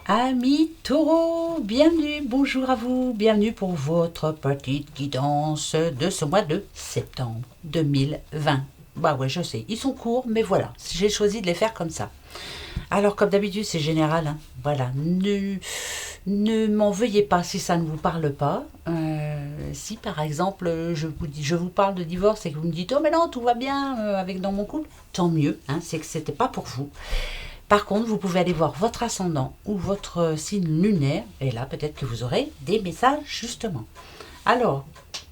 Amis taureaux, bienvenue, bonjour à vous, bienvenue pour votre petite guidance de ce mois de septembre 2020. Bah ouais, je sais, ils sont courts, mais voilà, j'ai choisi de les faire comme ça. Alors, comme d'habitude, c'est général, hein. Voilà, ne m'en veuillez pas si ça ne vous parle pas. Si par exemple, je vous parle de divorce et que vous me dites oh mais non, tout va bien avec dans mon couple, tant mieux, hein, c'est que c'était pas pour vous. Par contre, vous pouvez aller voir votre ascendant ou votre signe lunaire, et là, peut-être que vous aurez des messages justement. Alors,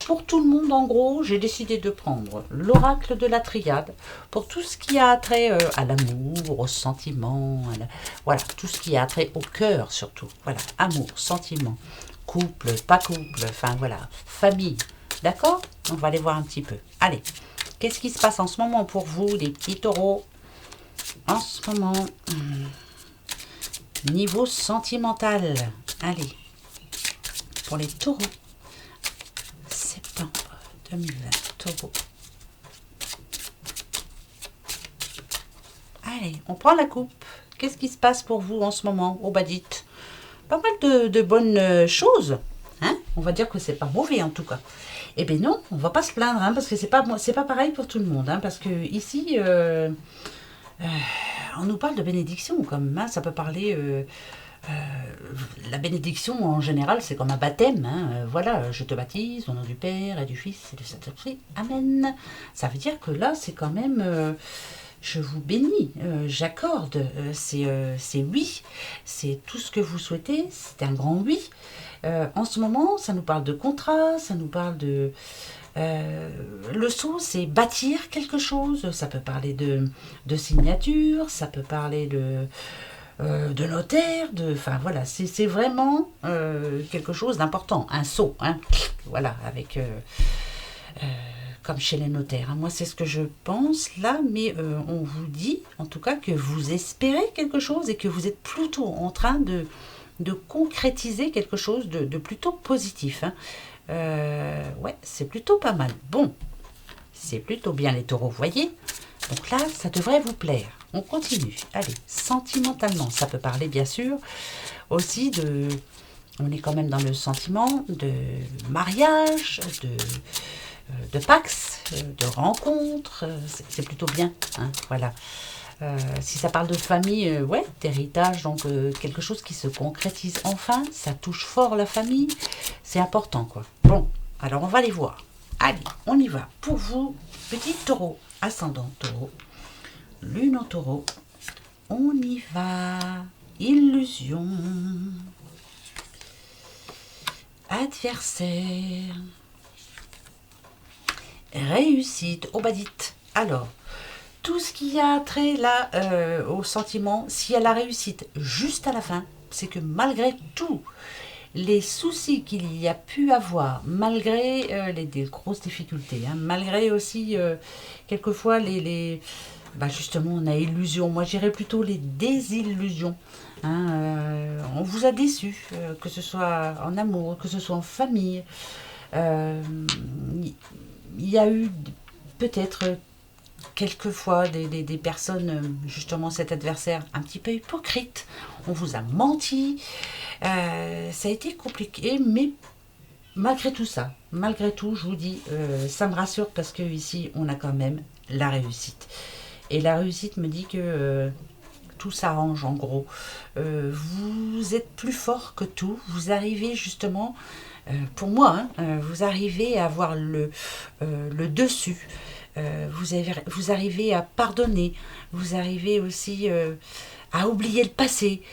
pour tout le monde, en gros, j'ai décidé de prendre l'oracle de la triade pour tout ce qui a trait à l'amour, au sentiment, voilà, tout ce qui a trait au cœur surtout. Voilà, amour, sentiment, couple, pas couple, enfin voilà, famille. D'accord? On va aller voir un petit peu. Allez, qu'est-ce qui se passe en ce moment pour vous, les petits taureaux? En ce moment, niveau sentimental. Allez, pour les taureaux, septembre 2020, taureau. Allez, on prend la coupe. Qu'est-ce qui se passe pour vous en ce moment, au Badit? Pas mal de bonnes choses. Hein, on va dire que c'est pas mauvais en tout cas. Eh bien non, on va pas se plaindre, hein, parce que c'est pas pareil pour tout le monde. Hein, parce que ici, on nous parle de bénédiction quand même. Hein, ça peut parler... la bénédiction en général c'est comme un baptême, hein. Voilà, je te baptise au nom du Père et du Fils et du Saint-Esprit, Amen. Ça veut dire que là c'est quand même je vous bénis, j'accorde, c'est oui, c'est tout ce que vous souhaitez, c'est un grand oui. En ce moment ça nous parle de contrat, ça nous parle de le sceau, c'est bâtir quelque chose, ça peut parler de signature, ça peut parler de notaire, enfin voilà, c'est vraiment quelque chose d'important, un sceau, hein, voilà, avec comme chez les notaires. Hein. Moi, c'est ce que je pense là, mais on vous dit en tout cas que vous espérez quelque chose et que vous êtes plutôt en train de concrétiser quelque chose de plutôt positif. Hein. Ouais, c'est plutôt pas mal. Bon, c'est plutôt bien les taureaux, vous voyez. Donc là, ça devrait vous plaire. On continue. Allez, sentimentalement, ça peut parler bien sûr aussi de... On est quand même dans le sentiment de mariage, de pax, de rencontre. C'est plutôt bien. Hein, voilà. Si ça parle de famille, ouais, d'héritage, donc quelque chose qui se concrétise enfin. Ça touche fort la famille. C'est important, quoi. Bon, alors on va les voir. Allez, on y va. Pour vous, petit taureau, ascendant taureau, lune en taureau, on y va. Illusion. Adversaire. Réussite. Obadite. Alors, tout ce qui a trait là au sentiment, s'il y a la réussite juste à la fin, c'est que malgré tout, les soucis qu'il y a pu avoir, malgré des grosses difficultés, hein, malgré aussi quelquefois bah justement on a illusion, moi j'irais plutôt les désillusions. Hein, on vous a déçu, que ce soit en amour, que ce soit en famille. Euh, Il y a eu peut-être quelquefois des personnes, justement cet adversaire un petit peu hypocrite, on vous a menti, ça a été compliqué, mais malgré tout, je vous dis, ça me rassure parce que ici, on a quand même la réussite. Et la réussite me dit que tout s'arrange en gros. Vous êtes plus fort que tout, vous arrivez justement, pour moi, hein, vous arrivez à avoir le dessus. Vous arrivez à pardonner, vous arrivez aussi à oublier le passé.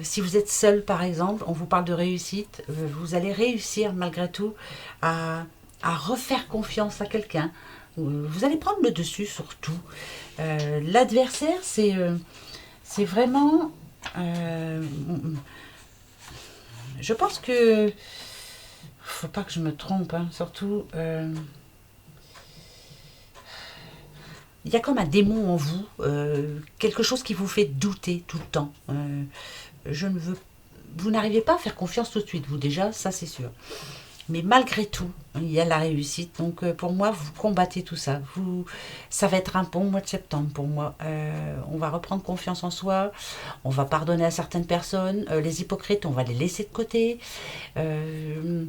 Si vous êtes seul, par exemple, on vous parle de réussite, vous allez réussir malgré tout à refaire confiance à quelqu'un. Vous allez prendre le dessus sur tout. L'adversaire, c'est vraiment... je pense que... Faut pas que je me trompe, hein, surtout... il y a comme un démon en vous, quelque chose qui vous fait douter tout le temps. Je ne veux, vous n'arrivez pas à faire confiance tout de suite, vous déjà, ça c'est sûr. Mais malgré tout, il y a la réussite. Donc pour moi, vous combattez tout ça. Ça va être un bon mois de septembre pour moi. On va reprendre confiance en soi. On va pardonner à certaines personnes. Les hypocrites, on va les laisser de côté. Euh,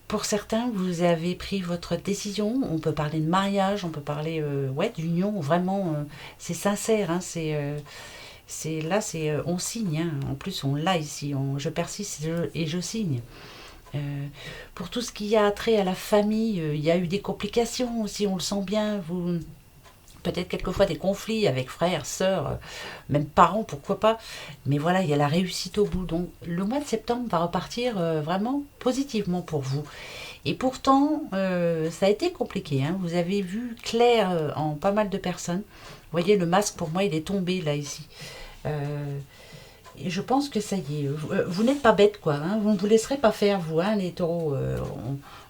pour certains, vous avez pris votre décision. On peut parler de mariage, on peut parler ouais, d'union. Vraiment, c'est sincère. Hein, on signe. Hein. En plus, on l'a ici. Je persiste et je signe. Euh, pour tout ce qui a trait à la famille, il y a eu des complications aussi, on le sent bien. Peut-être quelquefois des conflits avec frères, sœurs, même parents, pourquoi pas. Mais voilà, il y a la réussite au bout. Donc le mois de septembre va repartir vraiment positivement pour vous. Et pourtant, ça a été compliqué. Hein. Vous avez vu clair en pas mal de personnes. Vous voyez, le masque, pour moi, il est tombé là, ici. Euh, et je pense que ça y est. Vous n'êtes pas bête, quoi. Hein. Vous ne vous laisserez pas faire, vous, hein, les taureaux.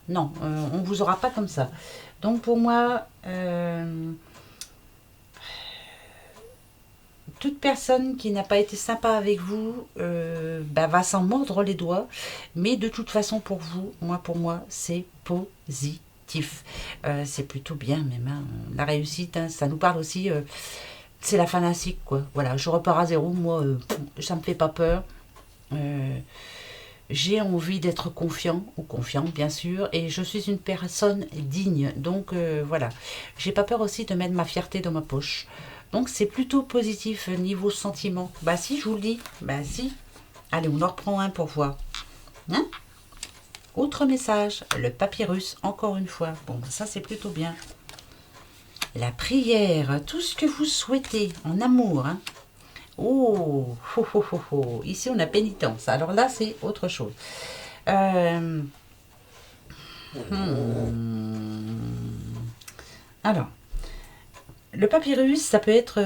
Non, on ne vous aura pas comme ça. Donc, pour moi, toute personne qui n'a pas été sympa avec vous bah, va s'en mordre les doigts. Mais de toute façon, pour moi, c'est positif. C'est plutôt bien, même. Hein. La réussite, hein, ça nous parle aussi. C'est la fin d'un cycle, quoi. Voilà, je repars à zéro. Moi, ça me fait pas peur. Euh, j'ai envie d'être confiant, ou confiante bien sûr, et je suis une personne digne. Donc voilà, j'ai pas peur aussi de mettre ma fierté dans ma poche. Donc c'est plutôt positif niveau sentiment. Bah si, je vous le dis, bah si. Allez, on en reprend un pour voir. Hein. Autre message, le papyrus, encore une fois. Bon, ça c'est plutôt bien. La prière, tout ce que vous souhaitez en amour. Hein. Oh, ho, ho, ho, ho. Ici on a pénitence. Alors là c'est autre chose. Euh, Alors, le papyrus, ça peut être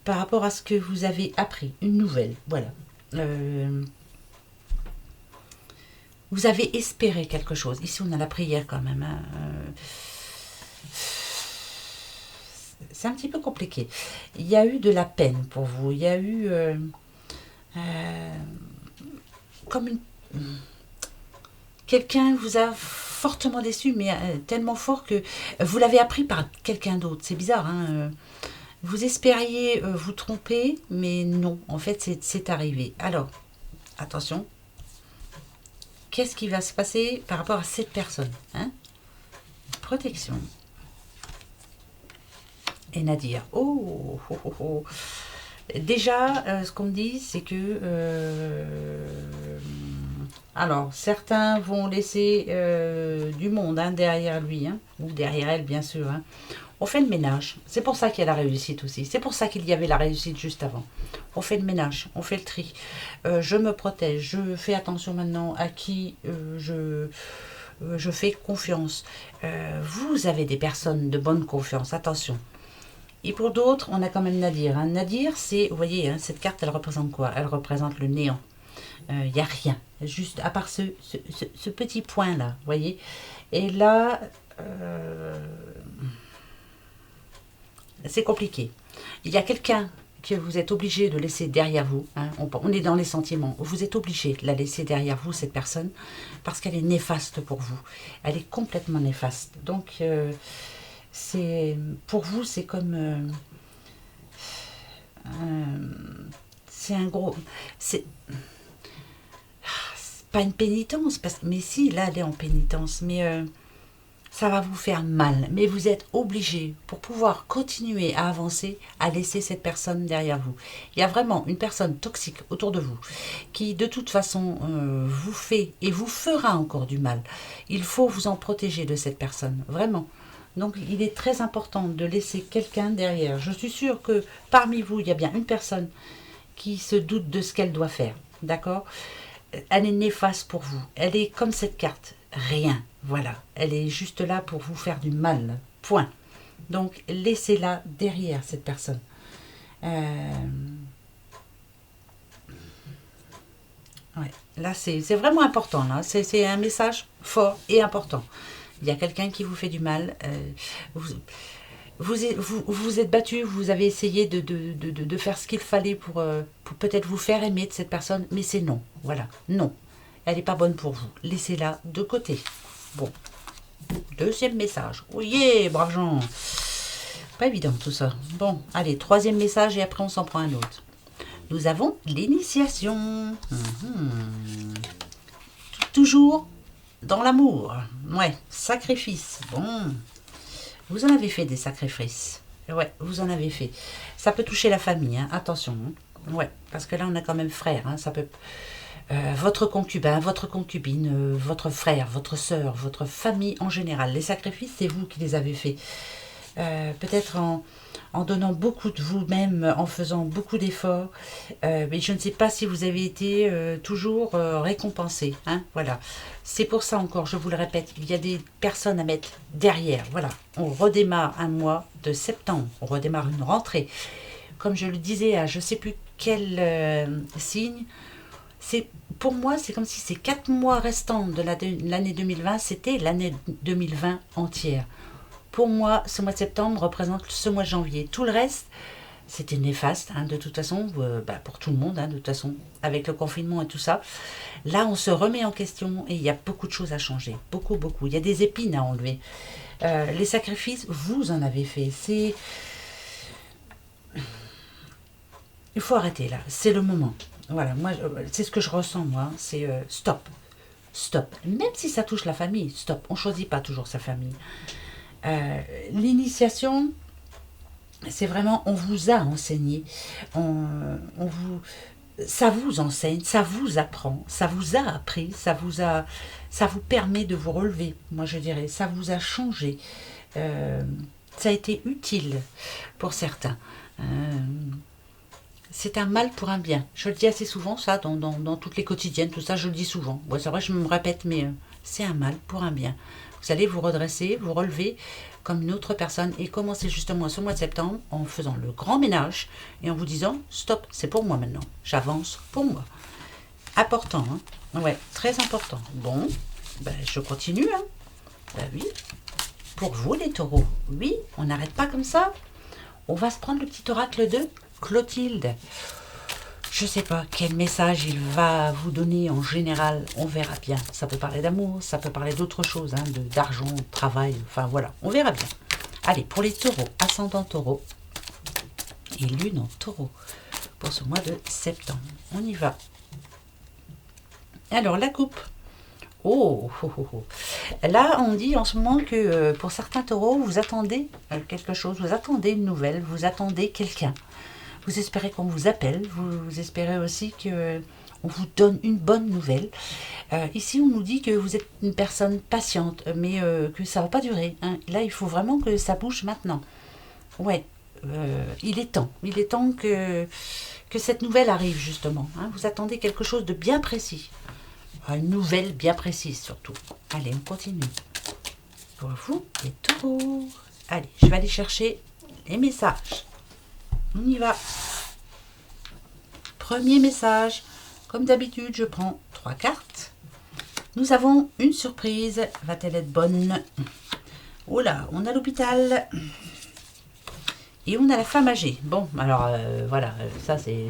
par rapport à ce que vous avez appris, une nouvelle. Voilà. Euh, Vous avez espéré quelque chose. Ici on a la prière quand même. Hein. C'est un petit peu compliqué. Il y a eu de la peine pour vous. Il y a eu euh, comme une... Quelqu'un vous a fortement déçu, mais tellement fort que vous l'avez appris par quelqu'un d'autre. C'est bizarre, hein. Vous espériez vous tromper, mais non. En fait, c'est arrivé. Alors, attention. Qu'est-ce qui va se passer par rapport à cette personne, hein? Protection. Et Nadir. Oh, oh, oh, oh. Déjà, ce qu'on me dit, c'est que... alors, certains vont laisser du monde hein, derrière lui, hein, ou derrière elle, bien sûr. Hein. On fait le ménage. C'est pour ça qu'il y a la réussite aussi. C'est pour ça qu'il y avait la réussite juste avant. On fait le ménage, on fait le tri. Je me protège, je fais attention maintenant à qui je fais confiance. Vous avez des personnes de bonne confiance, attention. Et pour d'autres, on a quand même Nadir. Hein. Nadir, c'est, vous voyez, hein, cette carte, elle représente quoi? Elle représente le néant. Il n'y a rien. Juste à part ce petit point-là, vous voyez. Et là, c'est compliqué. Il y a quelqu'un que vous êtes obligé de laisser derrière vous. Hein. On est dans les sentiments. Vous êtes obligé de la laisser derrière vous, cette personne, parce qu'elle est néfaste pour vous. Elle est complètement néfaste. Donc, pour vous, c'est comme... c'est un gros... C'est pas une pénitence, mais si, là, elle est en pénitence. Mais... ça va vous faire mal, mais vous êtes obligé, pour pouvoir continuer à avancer, à laisser cette personne derrière vous. Il y a vraiment une personne toxique autour de vous, qui de toute façon vous fait et vous fera encore du mal. Il faut vous en protéger de cette personne, vraiment. Donc il est très important de laisser quelqu'un derrière. Je suis sûre que parmi vous, il y a bien une personne qui se doute de ce qu'elle doit faire, d'accord? Elle est néfaste pour vous, elle est comme cette carte, rien. Voilà, elle est juste là pour vous faire du mal. Point. Donc, laissez-la derrière cette personne. Ouais, là, c'est vraiment important. Là, c'est un message fort et important. Il y a quelqu'un qui vous fait du mal. Vous êtes battu, vous avez essayé de faire ce qu'il fallait pour peut-être vous faire aimer de cette personne, mais c'est non. Voilà, non. elle n'est pas bonne pour vous. Laissez-la de côté. Bon, deuxième message. Oui, brave Jean. Pas évident tout ça. Bon, allez, troisième message et après on s'en prend un autre. Nous avons l'initiation. Toujours dans l'amour. Ouais, sacrifice. Bon, vous en avez fait des sacrifices. Ouais, vous en avez fait. Ça peut toucher la famille, hein. Attention. Ouais, parce que là on a quand même frère. Hein. Ça peut... votre concubin, votre concubine, votre frère, votre soeur, votre famille en général. Les sacrifices, c'est vous qui les avez faits. Peut-être en donnant beaucoup de vous-même, en faisant beaucoup d'efforts. Mais je ne sais pas si vous avez été toujours récompensé. Hein, voilà. C'est pour ça encore, je vous le répète, il y a des personnes à mettre derrière. Voilà. On redémarre un mois de septembre. On redémarre une rentrée. Comme je le disais à je ne sais plus quel signe, pour moi, c'est comme si ces 4 mois restants de l'année 2020, c'était l'année 2020 entière. Pour moi, ce mois de septembre représente ce mois de janvier. Tout le reste, c'était néfaste, hein, de toute façon, pour tout le monde, hein, de toute façon, avec le confinement et tout ça. Là, on se remet en question et il y a beaucoup de choses à changer. Beaucoup, beaucoup. Il y a des épines à enlever. Les sacrifices, vous en avez fait. Il faut arrêter là. C'est le moment. Voilà, moi, c'est ce que je ressens, moi. C'est stop. Stop. Même si ça touche la famille, stop. On ne choisit pas toujours sa famille. L'initiation, c'est vraiment, on vous a enseigné. Ça vous enseigne, ça vous apprend, ça vous a appris, ça vous permet de vous relever, moi je dirais. Ça vous a changé. Ça a été utile pour certains. C'est un mal pour un bien. Je le dis assez souvent, ça, dans toutes les quotidiennes, tout ça, je le dis souvent. Ouais, c'est vrai, je me répète, mais c'est un mal pour un bien. Vous allez vous redresser, vous relever comme une autre personne et commencer justement ce mois de septembre en faisant le grand ménage et en vous disant « Stop, c'est pour moi maintenant. J'avance pour moi. » Important, hein? Ouais, très important. Bon, je continue, hein? Oui. Pour vous, les taureaux, oui, on n'arrête pas comme ça. On va se prendre le petit oracle de Clotilde. Je ne sais pas quel message il va vous donner en général, on verra bien. Ça peut parler d'amour, ça peut parler d'autre chose, hein, d'argent, de travail, enfin voilà, on verra bien. Allez, pour les taureaux, ascendant taureau et lune en taureau pour ce mois de septembre. On y va. Alors, la coupe. Oh. Là, on dit en ce moment que pour certains taureaux, vous attendez quelque chose, vous attendez une nouvelle, vous attendez quelqu'un. Vous espérez qu'on vous appelle, vous espérez aussi qu'on vous donne une bonne nouvelle. Ici, on nous dit que vous êtes une personne patiente, mais que ça ne va pas durer. Hein. Là, il faut vraiment que ça bouge maintenant. Ouais, il est temps que cette nouvelle arrive, justement. Hein. Vous attendez quelque chose de bien précis. Une nouvelle bien précise, surtout. Allez, on continue. Pour vous, les taureaux. Allez, je vais aller chercher les messages. On y va. Premier message. Comme d'habitude, je prends 3 cartes. Nous avons une surprise. Va-t-elle être bonne? Oh là, on a l'hôpital. Et on a la femme âgée. Bon, alors, voilà, ça c'est...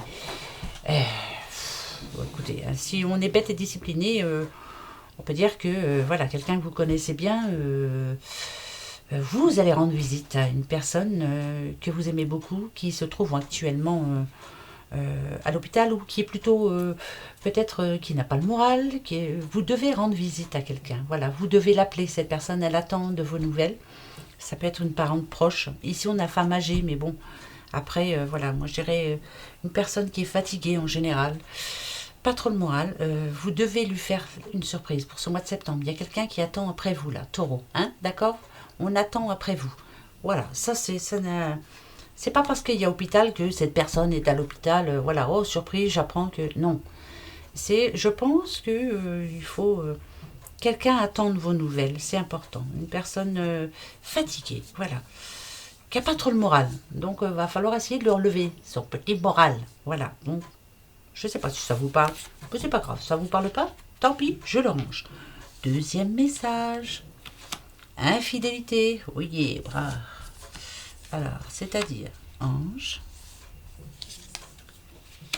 écoutez, si on est bête et discipliné, on peut dire que, voilà, quelqu'un que vous connaissez bien... vous allez rendre visite à une personne que vous aimez beaucoup, qui se trouve actuellement à l'hôpital ou qui est plutôt peut-être qui n'a pas le moral. Vous devez rendre visite à quelqu'un. Voilà, vous devez l'appeler. Cette personne, elle attend de vos nouvelles. Ça peut être une parente proche. Ici, on a femme âgée, mais bon, après, voilà, moi je dirais une personne qui est fatiguée en général. Pas trop le moral. Vous devez lui faire une surprise pour ce mois de septembre. Il y a quelqu'un qui attend après vous, là, taureau. Hein, d'accord? On attend après vous. Voilà, ça c'est pas parce qu'il y a hôpital que cette personne est à l'hôpital. Voilà, oh surprise, j'apprends que... Non. Je pense que il faut... quelqu'un attendre vos nouvelles, c'est important. Une personne fatiguée, voilà. Qui n'a pas trop le moral. Donc, va falloir essayer de le relever, son petit moral. Voilà, donc, je sais pas si ça vous parle. Mais c'est pas grave, ça vous parle pas? Tant pis, je le range. Deuxième message. Infidélité, oui, brave. Alors, c'est-à-dire ange,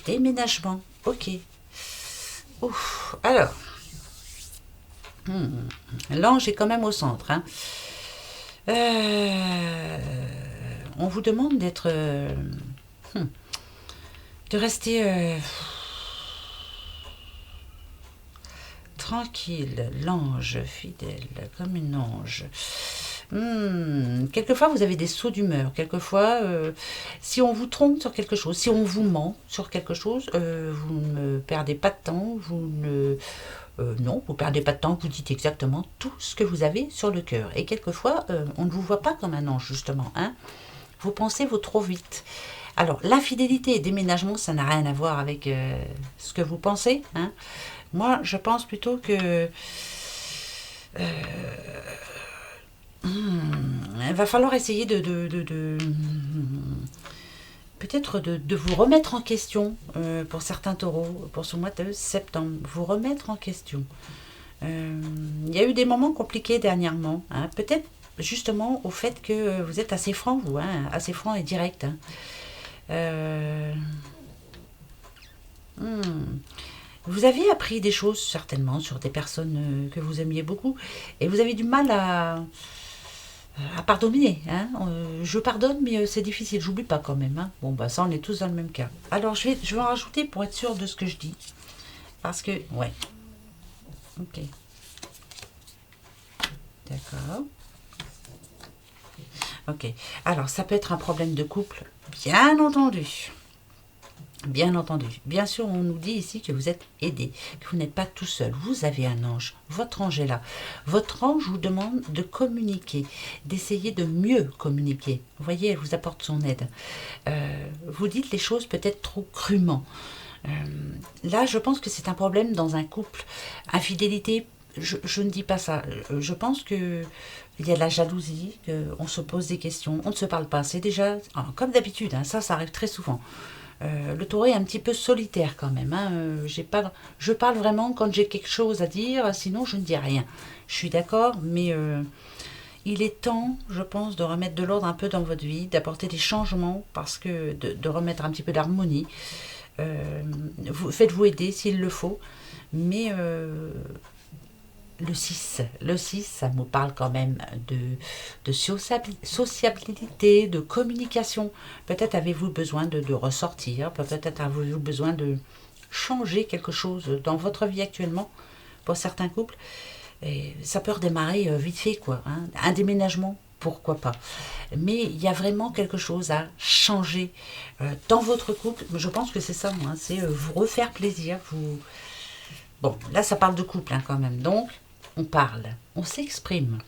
déménagement, ok. Ouf, alors, L'ange est quand même au centre. Hein. On vous demande d'être... de rester tranquille, l'ange fidèle, comme une ange. Quelquefois, vous avez des sauts d'humeur. Quelquefois, si on vous trompe sur quelque chose, si on vous ment sur quelque chose, vous ne perdez pas de temps, non, vous ne perdez pas de temps, vous dites exactement tout ce que vous avez sur le cœur. Et quelquefois, on ne vous voit pas comme un ange, justement. Hein. Vous pensez trop vite. Alors, l'infidélité et déménagement, ça n'a rien à voir avec ce que vous pensez. Hein. Moi, je pense plutôt que... il va falloir essayer peut-être de vous remettre en question pour certains taureaux, pour ce mois de septembre. Vous remettre en question. Il y a eu des moments compliqués dernièrement. Hein. Peut-être justement au fait que vous êtes assez franc, vous, hein, assez franc et direct. Hein. Vous avez appris des choses certainement sur des personnes que vous aimiez beaucoup et vous avez du mal à pardonner. Hein. Je pardonne mais c'est difficile, j'oublie pas quand même. Hein. Bon bah ça on est tous dans le même cas. Alors je vais en rajouter pour être sûr de ce que je dis. Parce que, ouais. Ok. D'accord. Ok. Alors ça peut être un problème de couple, bien entendu. Bien entendu. Bien sûr, on nous dit ici que vous êtes aidé, que vous n'êtes pas tout seul. Vous avez un ange. Votre ange est là. Votre ange vous demande de communiquer, d'essayer de mieux communiquer. Vous voyez, elle vous apporte son aide. Vous dites les choses peut-être trop crûment. Là, je pense que c'est un problème dans un couple. Infidélité, je ne dis pas ça. Je pense que il y a de la jalousie, on se pose des questions, on ne se parle pas. C'est déjà, comme d'habitude, hein, ça arrive très souvent. Le taureau est un petit peu solitaire quand même. Hein. Je parle vraiment quand j'ai quelque chose à dire, sinon je ne dis rien. Je suis d'accord, mais il est temps, je pense, de remettre de l'ordre un peu dans votre vie, d'apporter des changements, parce que de remettre un petit peu d'harmonie. Faites-vous aider s'il le faut, mais le 6, ça me parle quand même de sociabilité, de communication. Peut-être avez-vous besoin de ressortir, peut-être avez-vous besoin de changer quelque chose dans votre vie actuellement, pour certains couples. Et ça peut redémarrer vite fait, quoi. Hein. Un déménagement, pourquoi pas. Mais il y a vraiment quelque chose à changer dans votre couple. Je pense que c'est ça, moi. Hein. C'est vous refaire plaisir. Bon, là, ça parle de couple hein, quand même. Donc, on parle, on s'exprime,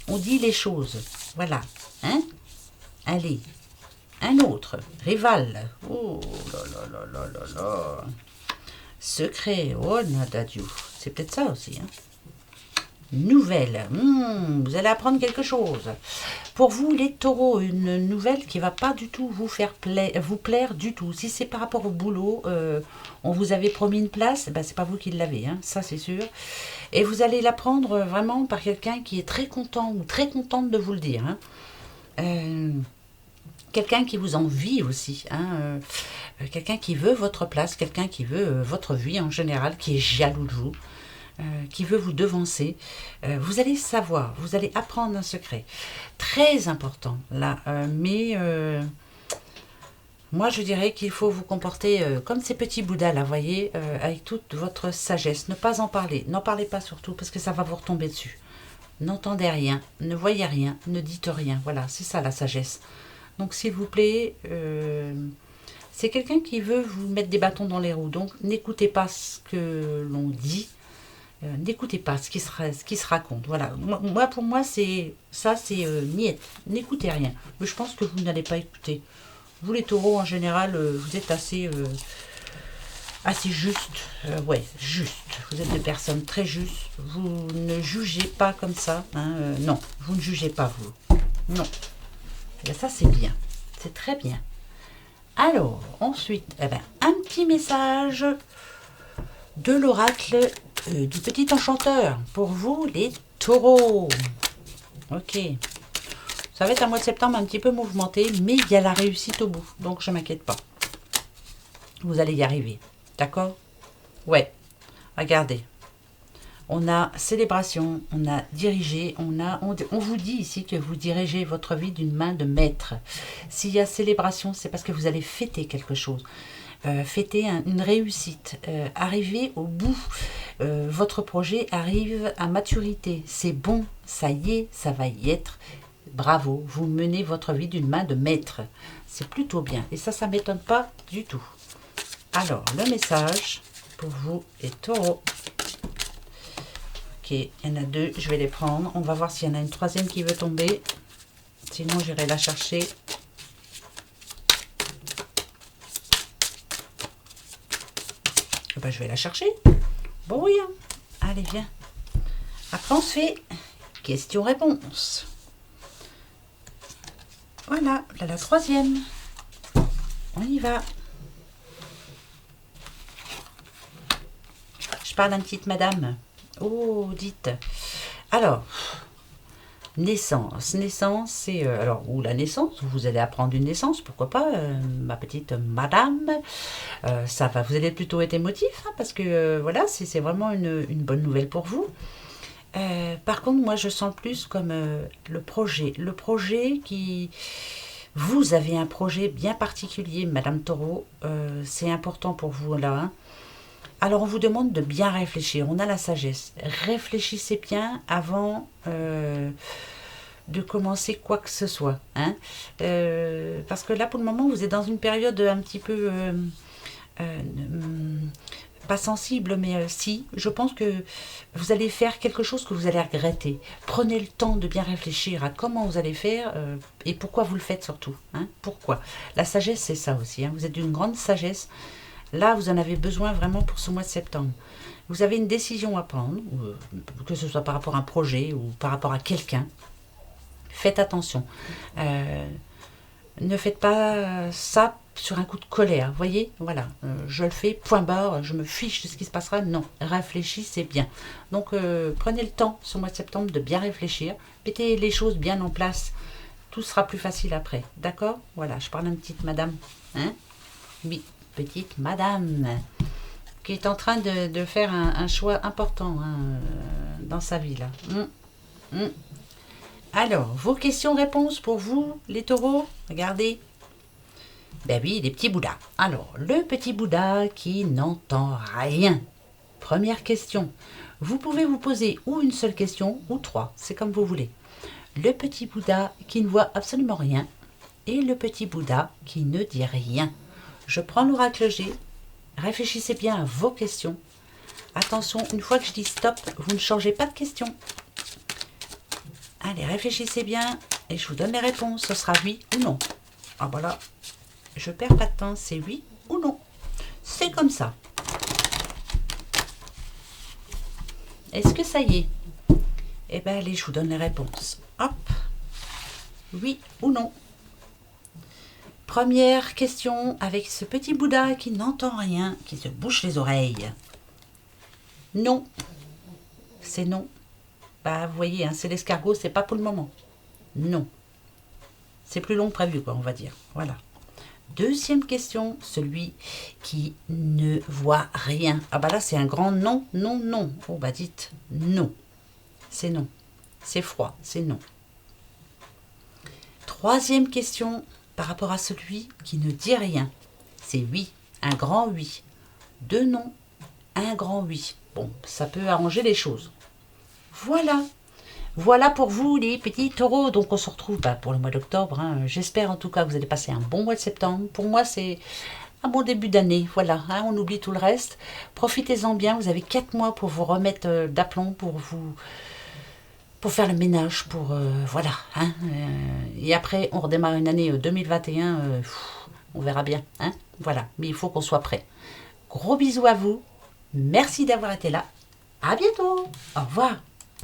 on dit les choses. Voilà. Hein? Allez. Un autre. Rival. Oh là là là là là là. Secret. Oh, Nadadiou. C'est peut-être ça aussi. Hein? Nouvelle. Vous allez apprendre quelque chose. Pour vous, les taureaux, une nouvelle qui va pas du tout vous plaire du tout. Si c'est par rapport au boulot, on vous avait promis une place, ben, c'est pas vous qui l'avez, hein, ça c'est sûr. Et vous allez l'apprendre vraiment par quelqu'un qui est très content ou très contente de vous le dire. Hein. Quelqu'un qui vous envie aussi. Hein, quelqu'un qui veut votre place, quelqu'un qui veut votre vie en général, qui est jaloux de vous. Qui veut vous devancer, vous allez savoir, vous allez apprendre un secret très important là, mais moi je dirais qu'il faut vous comporter comme ces petits bouddhas là, voyez, avec toute votre sagesse, ne pas en parler, n'en parlez pas surtout parce que ça va vous retomber dessus. N'entendez rien, ne voyez rien, ne dites rien, voilà, c'est ça la sagesse. Donc s'il vous plaît, c'est quelqu'un qui veut vous mettre des bâtons dans les roues, donc n'écoutez pas ce que l'on dit. N'écoutez pas ce qui se raconte. Voilà. Pour moi, c'est niet. N'écoutez rien. Mais je pense que vous n'allez pas écouter. Vous, les taureaux, en général, vous êtes assez juste. Ouais, juste. Vous êtes des personnes très justes. Vous ne jugez pas comme ça. Hein, non, vous ne jugez pas, vous. Non. Et ça, c'est bien. C'est très bien. Alors, ensuite, un petit message de l'oracle du petit enchanteur pour vous les taureaux. Ok, ça va être un mois de septembre un petit peu mouvementé, mais il y a la réussite au bout, donc je m'inquiète pas, vous allez y arriver, d'accord? Ouais, regardez, On a célébration, on a dirigé, on vous dit ici que vous dirigez votre vie d'une main de maître. S'il y a célébration, c'est parce que vous allez fêter quelque chose. Fêter une réussite, arriver au bout. Votre projet arrive à maturité. C'est bon, ça y est, ça va y être. Bravo, vous menez votre vie d'une main de maître. C'est plutôt bien. Et ça ne m'étonne pas du tout. Alors, le message pour vous et Taureau. Ok, il y en a deux, je vais les prendre. On va voir s'il y en a une troisième qui veut tomber. Sinon, j'irai la chercher. Ben, je vais la chercher. Bon, oui. Hein. Allez, viens. Après, on se fait question-réponse. Voilà, là, la troisième. On y va. Je parle à une petite madame. Oh, dites. Alors, naissance. Naissance, c'est... alors, ou la naissance, vous allez apprendre une naissance, pourquoi pas, ma petite madame. Ça va, vous allez plutôt être émotif, hein, parce que, voilà, c'est vraiment une bonne nouvelle pour vous. Par contre, moi, je sens plus comme le projet. Le projet qui... Vous avez un projet bien particulier, Madame Taureau. C'est important pour vous, là. Hein. Alors, on vous demande de bien réfléchir. On a la sagesse. Réfléchissez bien avant de commencer quoi que ce soit. Hein. Parce que là, pour le moment, vous êtes dans une période un petit peu... pas sensible, mais si, je pense que vous allez faire quelque chose que vous allez regretter. Prenez le temps de bien réfléchir à comment vous allez faire et pourquoi vous le faites surtout. Hein, pourquoi. La sagesse, c'est ça aussi. Hein, vous êtes d'une grande sagesse. Là, vous en avez besoin vraiment pour ce mois de septembre. Vous avez une décision à prendre, que ce soit par rapport à un projet ou par rapport à quelqu'un. Faites attention. Ne faites pas ça sur un coup de colère, voyez, voilà, je le fais, point barre, je me fiche de ce qui se passera, non, réfléchissez bien. Donc, prenez le temps, ce mois de septembre, de bien réfléchir, mettez les choses bien en place, tout sera plus facile après, d'accord? Voilà, je parle à une petite madame, hein? Oui, petite madame, qui est en train de faire un choix important hein, dans sa vie, là. Alors, vos questions-réponses pour vous, les taureaux, regardez. Ben oui, les petits bouddhas. Alors, le petit bouddha qui n'entend rien. Première question. Vous pouvez vous poser ou une seule question ou trois, c'est comme vous voulez. Le petit bouddha qui ne voit absolument rien et le petit bouddha qui ne dit rien. Je prends l'oracle G. Réfléchissez bien à vos questions. Attention, une fois que je dis stop, vous ne changez pas de question. Allez, réfléchissez bien et je vous donne les réponses. Ce sera oui ou non. Ah voilà. Je perds pas de temps, c'est oui ou non. C'est comme ça. Est-ce que ça y est? Eh bien, allez, je vous donne les réponses. Hop. Oui ou non. Première question avec ce petit Bouddha qui n'entend rien, qui se bouche les oreilles. Non. C'est non. Bah, vous voyez, hein, c'est l'escargot, c'est pas pour le moment. Non. C'est plus long que prévu, quoi, on va dire. Voilà. Deuxième question, celui qui ne voit rien. Ah bah là, c'est un grand non, non, non. Oh bah dites non. C'est non. C'est froid, c'est non. Troisième question, par rapport à celui qui ne dit rien. C'est oui, un grand oui. Deux non, un grand oui. Bon, ça peut arranger les choses. Voilà. Voilà pour vous les petits taureaux. Donc on se retrouve pour le mois d'octobre. Hein. J'espère en tout cas que vous allez passer un bon mois de septembre. Pour moi c'est un bon début d'année. Voilà, hein, on oublie tout le reste. Profitez-en bien. Vous avez 4 mois pour vous remettre d'aplomb, pour faire le ménage, voilà. Hein, et après on redémarre une année 2021. On verra bien. Hein, voilà, mais il faut qu'on soit prêt. Gros bisous à vous. Merci d'avoir été là. À bientôt. Au revoir.